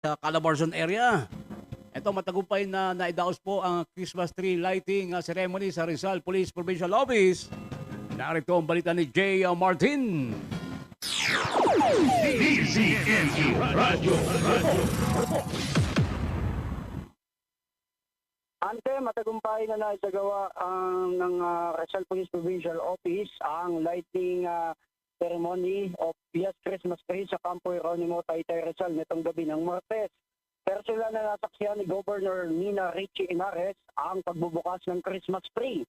sa Calabarzon area. Ito matagumpay na naidaos po ang Christmas tree lighting ceremony sa Rizal Police Provincial Office. Narito ang balita ni Jay Martin. DZNU Radio. Ante, matagumpay na naisagawa ng Rizal Police Provincial Office ang lighting ceremony of Pias Christmas tree sa Campo Hieronimo, Taytay, Rizal nitong gabi ng Martes. Personal na nasaksihan ni Governor Nina Richie Inares ang pagbubukas ng Christmas tree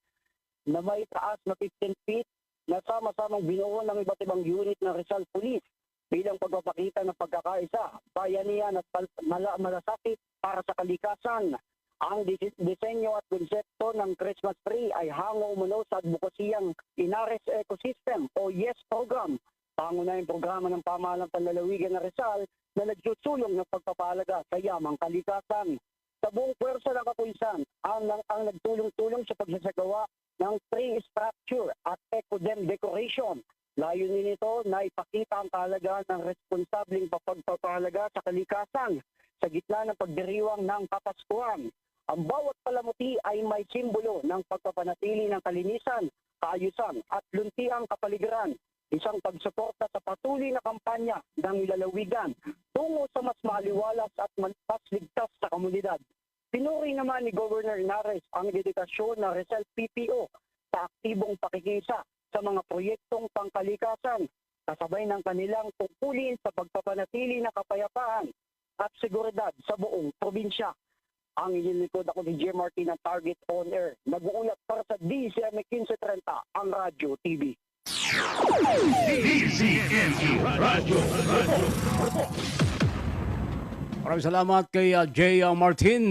na may taas na 15 feet na sama-samang binuo ng iba't ibang unit ng Rizal Police bilang pagpapakita ng pagkakaisa, bayanihan at malasakit para sa kalikasan. Ang disenyo at konsepto ng Christmas tree ay hango umano sa advokasiyang Inares Ecosystem o YES program, pangunahing programa ng pamahalang panlalawigan ng Rizal na nagsusulong ng pagpapahalaga sa yamang kalikasan. Sa buong pwersa ng kapulisan, ang nagtulong-tulong sa pagsasagawa ng tree structure at ecodem decoration. Layunin nito na ipakita ang kahalagaan ng responsableng pagpapahalaga sa kalikasan sa gitna ng pagdiriwang ng Kapaskuhan. Ang bawat palamuti ay may simbolo ng pagpapanatili ng kalinisan, kaayusan at luntiang kapaligiran, isang pagsuporta sa patuloy na kampanya ng lalawigan tungo sa mas maaliwalas at mas ligtas sa komunidad. Pinuri naman ni Governor Inares ang dedikasyon ng Rizal PPO sa aktibong pakikisa sa mga proyektong pangkalikasan, kasabay ng kanilang tungkulin sa pagpapanatili ng kapayapaan at seguridad sa buong probinsya. Ang inyong likod ako ni Jay Martin ng Target On Air. Nag-uulat para sa DCM 1530, ang Radyo TV. DZNU Radio. Maraming salamat kay Jay Martin.